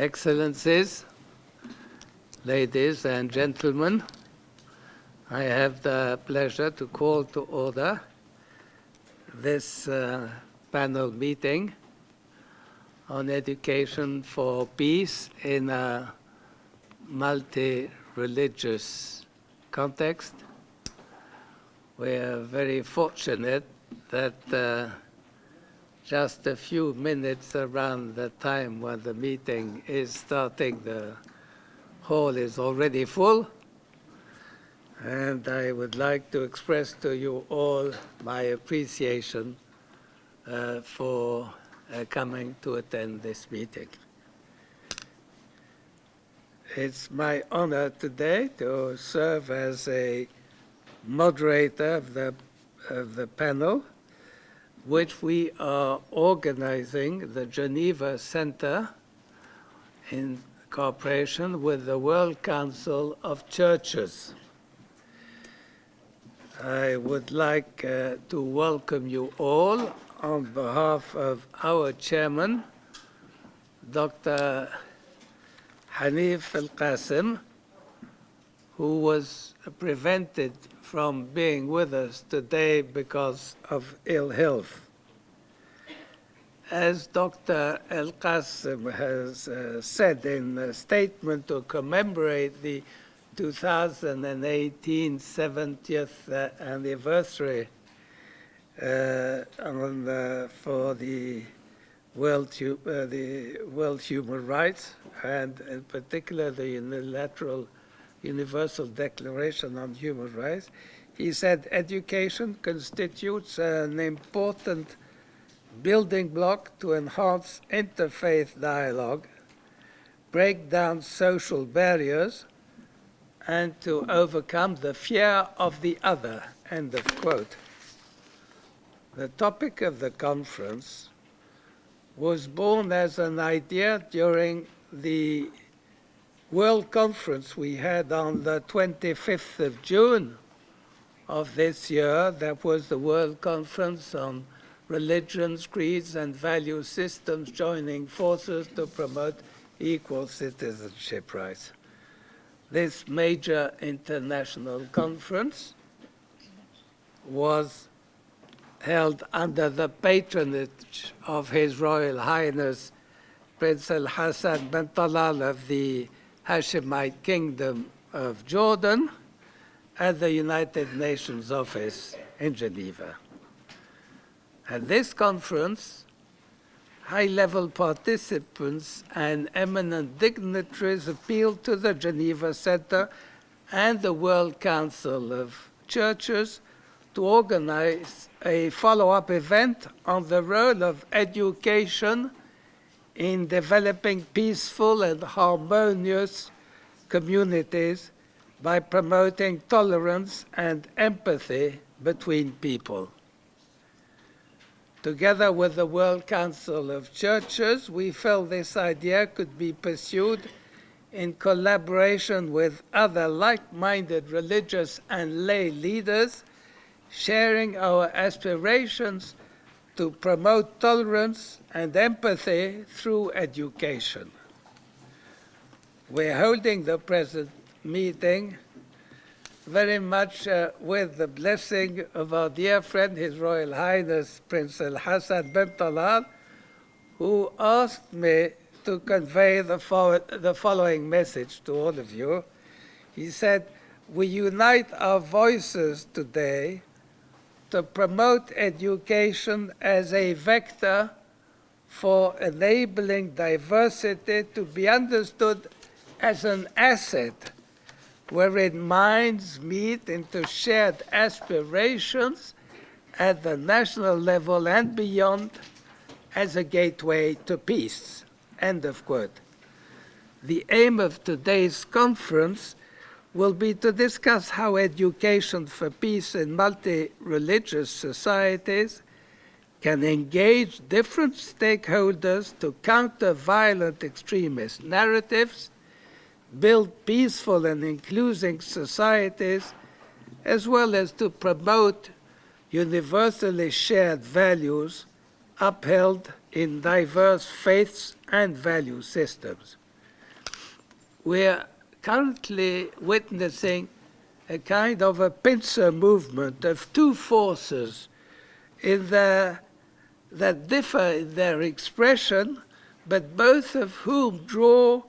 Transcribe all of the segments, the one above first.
Excellencies, ladies and gentlemen, I have the pleasure to call to order this panel meeting on education for peace in a multi-religious context. We are very fortunate that just a few minutes around the time when the meeting is starting, the hall is already full. And I would like to express to you all my appreciation for coming to attend this meeting. It's my honor today to serve as a moderator of the panel, which we are organizing the Geneva Center in cooperation with the World Council of Churches. I would like to welcome you all on behalf of our chairman, Dr. Hanif Al-Qasim, who was prevented from being with us today because of ill health. As Dr. Al-Qasim has said in a statement to commemorate the 2018 70th anniversary for the World Human Rights, and in particular the Universal Declaration on Human Rights, he said education constitutes an important building block to enhance interfaith dialogue, break down social barriers, and to overcome the fear of the other, end of quote. The topic of the conference was born as an idea during the World Conference we had on the 25th of June of this year. That was the World Conference on Religions, Creeds, and Value Systems joining forces to promote equal citizenship rights. This major international conference was held under the patronage of His Royal Highness Prince Al-Hassan bin Talal of the Hashemite Kingdom of Jordan at the United Nations office in Geneva. At this conference, high-level participants and eminent dignitaries appealed to the Geneva Center and the World Council of Churches to organize a follow-up event on the role of education in developing peaceful and harmonious communities by promoting tolerance and empathy between people. Together with the World Council of Churches, we felt this idea could be pursued in collaboration with other like-minded religious and lay leaders, sharing our aspirations to promote tolerance and empathy through education. We're holding the present meeting very much with the blessing of our dear friend, His Royal Highness Prince Al-Hassan bin Talal, who asked me to convey the following message to all of you. He said, "We unite our voices today to promote education as a vector for enabling diversity to be understood as an asset wherein minds meet into shared aspirations at the national level and beyond as a gateway to peace," end of quote. The aim of today's conference will be to discuss how education for peace in multi-religious societies can engage different stakeholders to counter violent extremist narratives, build peaceful and inclusive societies, as well as to promote universally shared values upheld in diverse faiths and value systems. we're currently witnessing a kind of a pincer movement of two forces that differ in their expression, but both of whom draw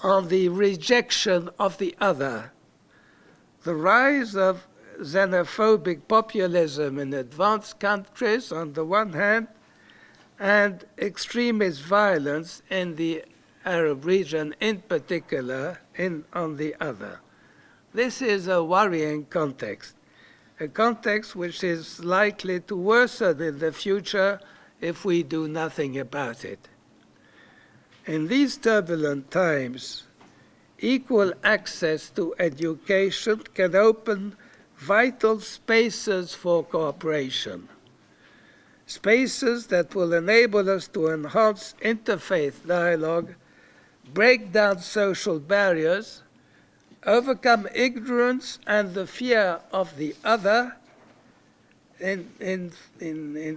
on the rejection of the other. The rise of xenophobic populism in advanced countries on the one hand, and extremist violence in the Arab region in particular on the other. This is a worrying context, a context which is likely to worsen in the future if we do nothing about it. In these turbulent times, equal access to education can open vital spaces for cooperation, spaces that will enable us to enhance interfaith dialogue, break down social barriers, overcome ignorance and the fear of the other. In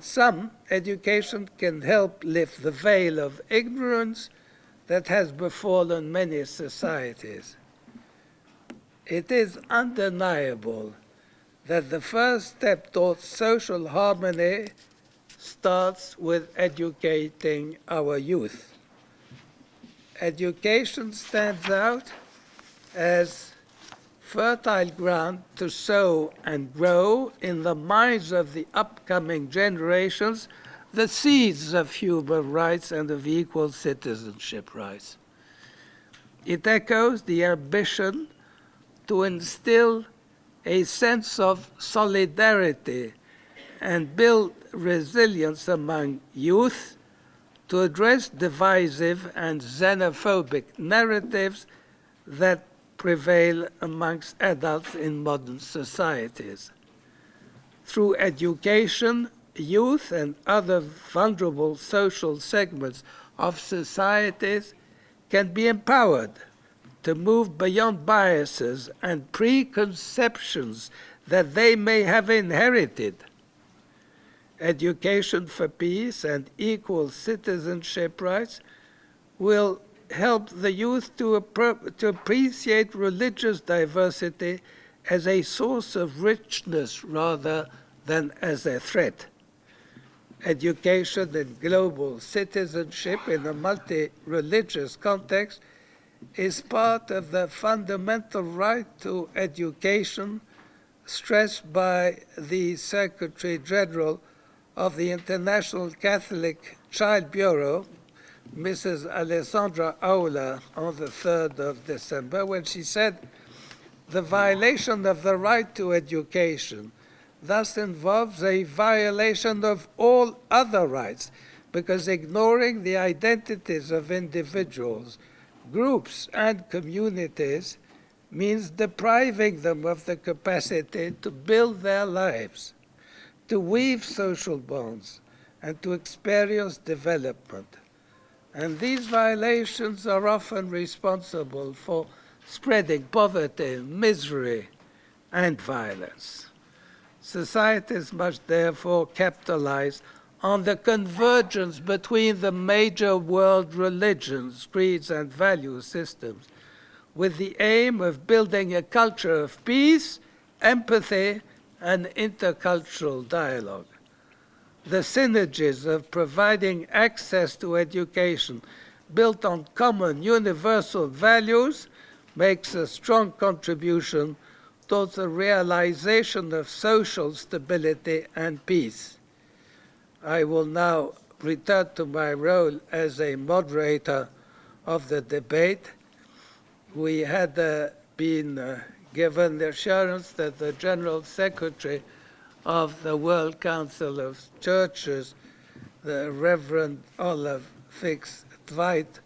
sum, education can help lift the veil of ignorance that has befallen many societies. It is undeniable that the first step towards social harmony starts with educating our youth. Education stands out as fertile ground to sow and grow in the minds of the upcoming generations the seeds of human rights and of equal citizenship rights. It echoes the ambition to instill a sense of solidarity and build resilience among youth to address divisive and xenophobic narratives that prevail amongst adults in modern societies. Through education, youth and other vulnerable social segments of societies can be empowered to move beyond biases and preconceptions that they may have inherited. Education for peace and equal citizenship rights will help the youth to appreciate religious diversity as a source of richness rather than as a threat. Education and global citizenship in a multi-religious context is part of the fundamental right to education stressed by the Secretary General of the International Catholic Child Bureau, Mrs. Alessandra Aula, on the 3rd of December, when she said, "The violation of the right to education thus involves a violation of all other rights, because ignoring the identities of individuals, groups, and communities means depriving them of the capacity to build their lives, to weave social bonds, and to experience development. And these violations are often responsible for spreading poverty, misery, and violence. Societies must therefore capitalize on the convergence between the major world religions, creeds, and value systems, with the aim of building a culture of peace, empathy, and intercultural dialogue. The synergies of providing access to education built on common universal values makes a strong contribution towards the realization of social stability and peace. I will now return to my role as a moderator of the debate. We had been given the assurance that the General Secretary of the World Council of Churches, the Reverend Olaf Fix Dwight,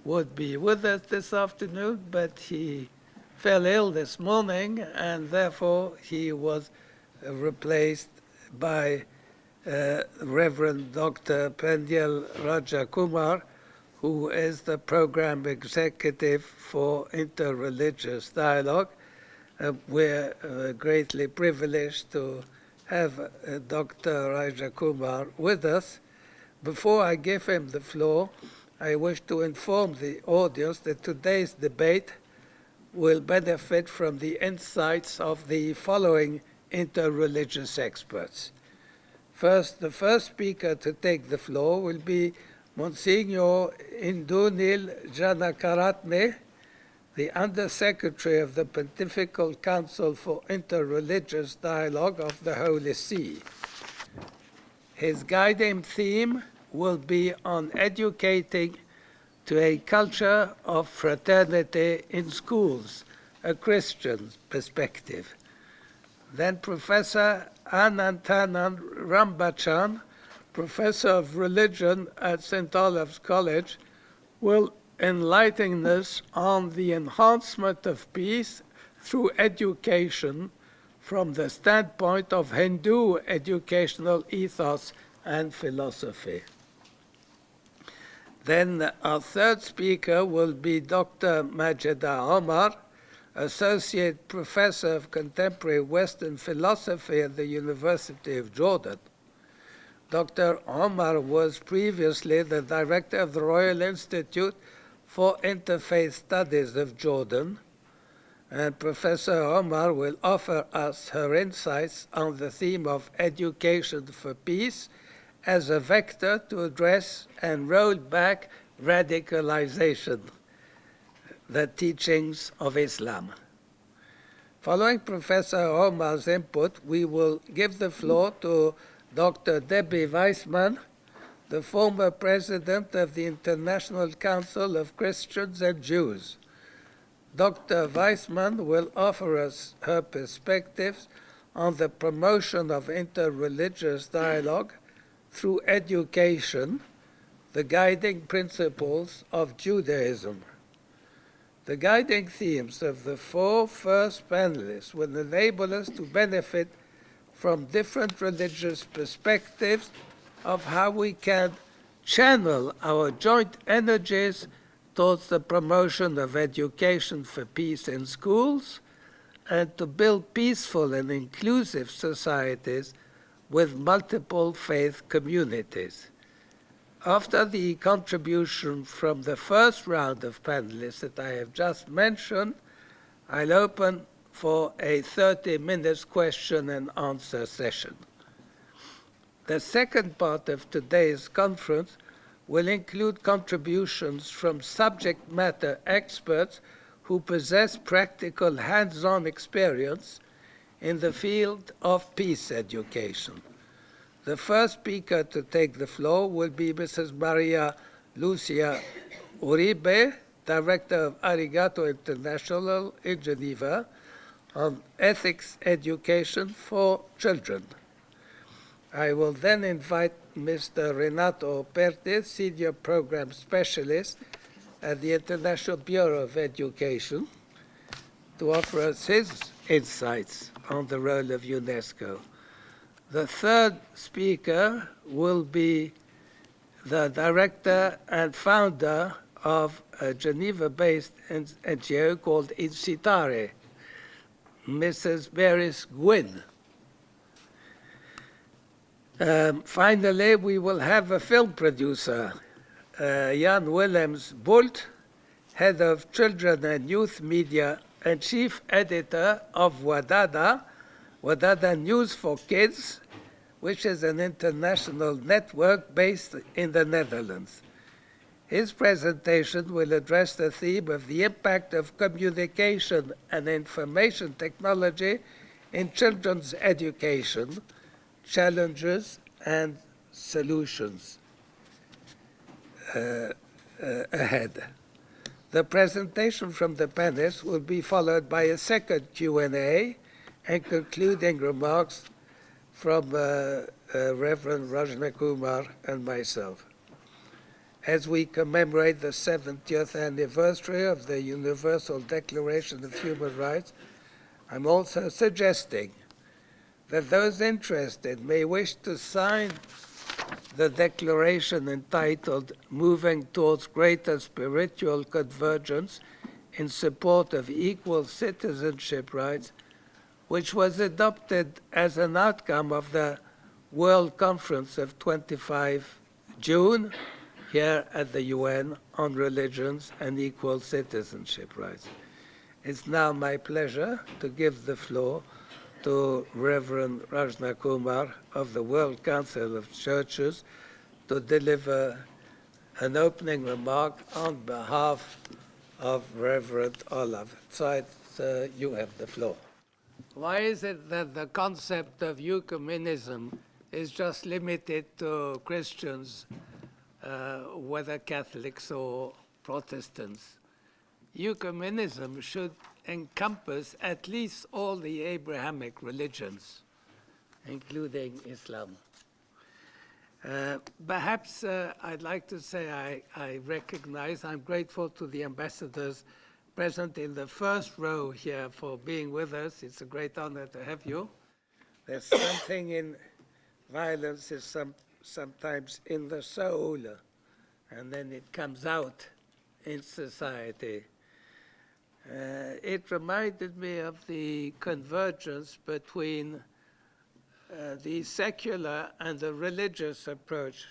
would be with us this afternoon, but he fell ill this morning, and therefore he was replaced by Reverend Dr. Pendial Rajakumar, who is the program executive for interreligious dialogue. We're greatly privileged to have Dr. Rajakumar with us. Before I give him the floor, I wish to inform the audience that today's debate will benefit from the insights of the following interreligious experts. First, the first speaker to take the floor will be Monsignor Indunil Janakaratne, the Under-Secretary of the Pontifical Council for Interreligious Dialogue of the Holy See. His guiding theme will be on educating to a culture of fraternity in schools, a Christian perspective. Then Professor Anantanan Rambachan, Professor of Religion at St. Olave's College, will enlighten us on the enhancement of peace through education from the standpoint of Hindu educational ethos and philosophy. Then our third speaker will be Dr. Majida Omar, Associate Professor of Contemporary Western Philosophy at the University of Jordan. Dr. Omar was previously the Director of the Royal Institute for Interfaith Studies of Jordan, and Professor Omar will offer us her insights on the theme of education for peace as a vector to address and roll back radicalization, the teachings of Islam. Following Professor Omar's input, we will give the floor to Dr. Debbie Weissman, the former president of the International Council of Christians and Jews. Dr. Weissman will offer us her perspectives on the promotion of interreligious dialogue through education, the guiding principles of Judaism. The guiding themes of the four first panelists will enable us to benefit from different religious perspectives of how we can channel our joint energies towards the promotion of education for peace in schools and to build peaceful and inclusive societies with multiple faith communities. After the contribution from the first round of panelists that I have just mentioned, I'll open for a 30-minute question and answer session. The second part of today's conference will include contributions from subject matter experts who possess practical hands-on experience in the field of peace education. The first speaker to take the floor will be Mrs. Maria Lucia Uribe, Director of Arigato International in Geneva, on ethics education for children. I will then invite Mr. Renato Perti, Senior Program Specialist at the International Bureau of Education, to offer us his insights on the role of UNESCO. The third speaker will be the director and founder of a Geneva-based NGO called Incitare, Mrs. Beris Gwynn. Finally, we will have a film producer, Jan Willems Bult, head of children and youth media and chief editor of Wadada News for Kids, which is an international network based in the Netherlands. His presentation will address the theme of the impact of communication and information technology in children's education, challenges and solutions ahead. The presentation from the panelists will be followed by a second Q&A and concluding remarks from Reverend Rajna Kumar and myself. As we commemorate the 70th anniversary of the Universal Declaration of Human Rights, I'm also suggesting that those interested may wish to sign the declaration entitled Moving Towards Greater Spiritual Convergence in Support of Equal Citizenship Rights, which was adopted as an outcome of the World Conference of 25 June here at the UN on Religions and Equal Citizenship Rights. It's now my pleasure to give the floor to Reverend Rajna Kumar of the World Council of Churches to deliver an opening remark on behalf of Reverend Olaf. So you have the floor. Why is it that the concept of ecumenism is just limited to Christians, whether Catholics or Protestants? Ecumenism should encompass at least all the Abrahamic religions, including Islam. Perhaps I'd like to say I recognize, I'm grateful to the ambassadors present in the first row here for being with us. It's a great honor to have you. There's something in violence is sometimes in the soul, and then it comes out in society. It reminded me of the convergence between the secular and the religious approach,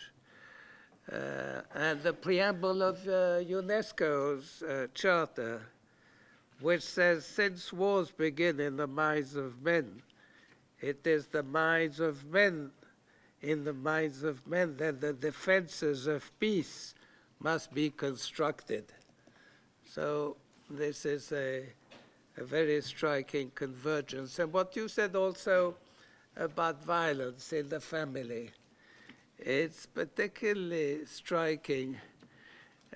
and the preamble of UNESCO's charter, which says, since wars begin in the minds of men, it is the minds of men, in the minds of men, that the defenses of peace must be constructed. So this is a very striking convergence. And what you said also about violence in the family, it's particularly striking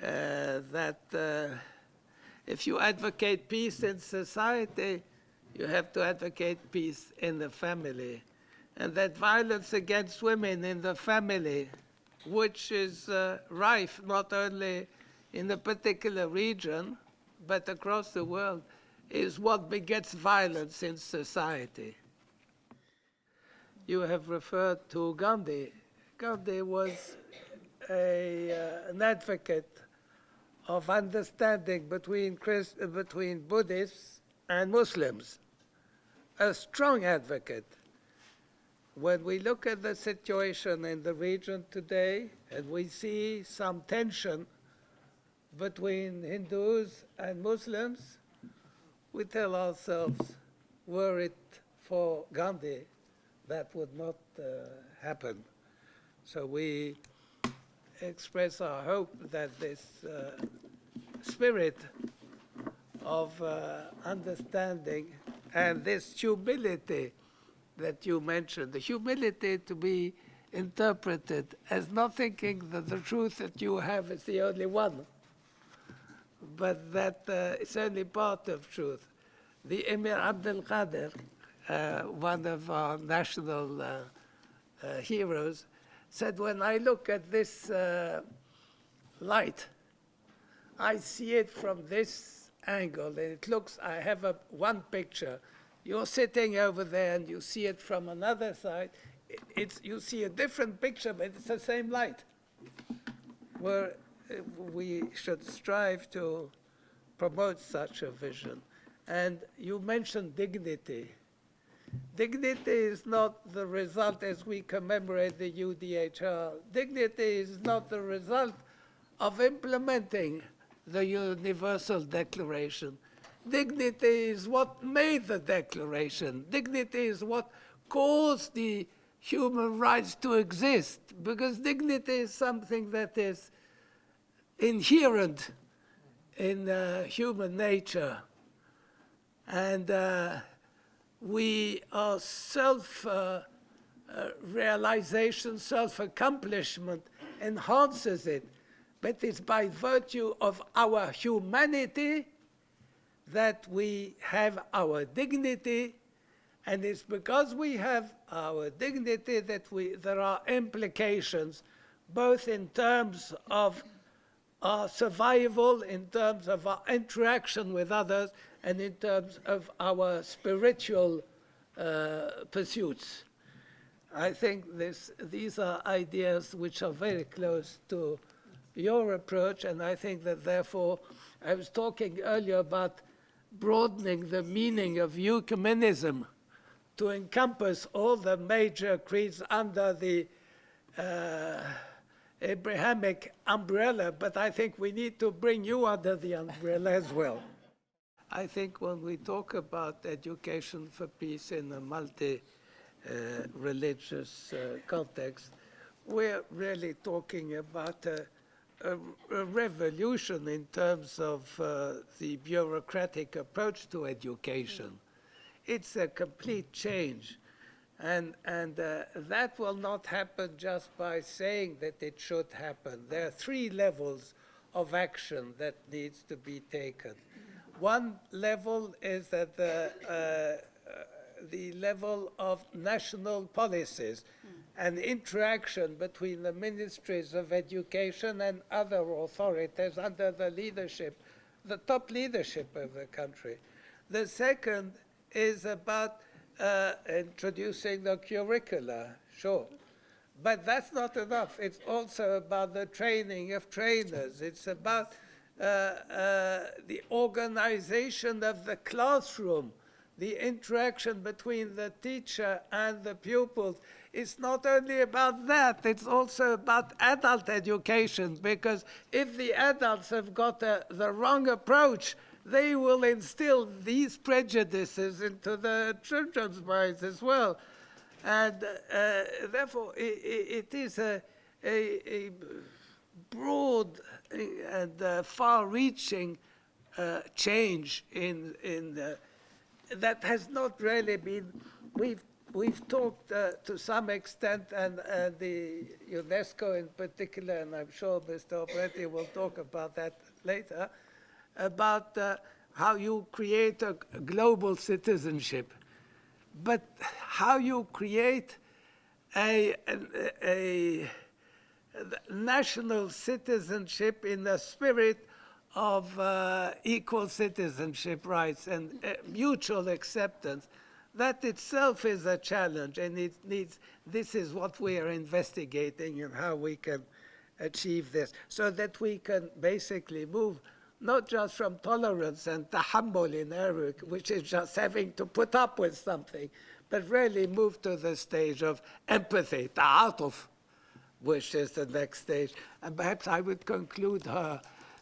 that if you advocate peace in society, you have to advocate peace in the family. And that violence against women in the family, which is rife not only in a particular region, but across the world, is what begets violence in society. You have referred to Gandhi. Gandhi was an advocate of understanding between Buddhists and Muslims, a strong advocate. When we look at the situation in the region today, and we see some tension between Hindus and Muslims, we tell ourselves, were it for Gandhi, that would not happen. So we express our hope that this spirit of understanding and this humility that you mentioned, the humility to be interpreted as not thinking that the truth that you have is the only one, but that it's only part of truth. The Emir Abdul Qadir, one of our national heroes, said, when I look at this light, I see it from this angle, and it looks, I have one picture. You're sitting over there and you see it from another side. You see a different picture, but it's the same light. Where we should strive to promote such a vision. And you mentioned dignity. Dignity is not the result, as we commemorate the UDHR, dignity is not the result of implementing the Universal Declaration. Dignity is what made the Declaration. Dignity is what caused the human rights to exist, because dignity is something that is inherent in human nature. And we are self-realization, self-accomplishment enhances it. But it's by virtue of our humanity that we have our dignity, and it's because we have our dignity that there are implications, both in terms of our survival, in terms of our interaction with others, and in terms of our spiritual pursuits. I think these are ideas which are very close to your approach, and I think that therefore, I was talking earlier about broadening the meaning of ecumenism to encompass all the major creeds under the Abrahamic umbrella, but I think we need to bring you under the umbrella as well. I think when we talk about education for peace in a multi-religious context, we're really talking about a revolution in terms of the bureaucratic approach to education. It's a complete change. And that will not happen just by saying that it should happen. There are three levels of action that needs to be taken. One level is at the level of national policies and interaction between the ministries of education and other authorities under the leadership, the top leadership of the country. The second is about introducing the curricula, sure. But that's not enough. It's also about the training of trainers. It's about the organization of the classroom, the interaction between the teacher and the pupils. It's not only about that, it's also about adult education, because if the adults have got the wrong approach, they will instill these prejudices into the children's minds as well. And therefore, it is a broad and far-reaching change that has not really been. We've talked to some extent, and the UNESCO in particular, and I'm sure Mr. Operaty will talk about that later, about how you create a global citizenship, but how you create a national citizenship in the spirit of equal citizenship rights and mutual acceptance. That itself is a challenge, and this is what we are investigating and how we can achieve this, so that we can basically move not just from tolerance and tahammul in Arabic, which is just having to put up with something, but really move to the stage of empathy, ta'atuf, which is the next stage. And perhaps I would conclude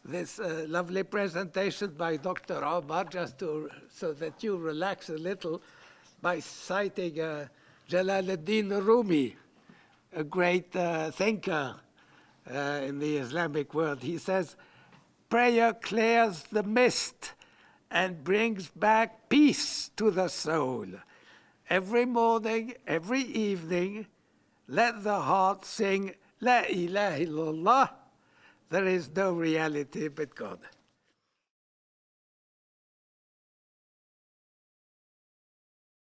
this lovely presentation by Dr. Omar, just so that you relax a little, by citing Jalaluddin Rumi, a great thinker in the Islamic world. He says, "Prayer clears the mist and brings back peace to the soul. Every morning, every evening, let the heart sing, La ilaha illallah. There is no reality but God."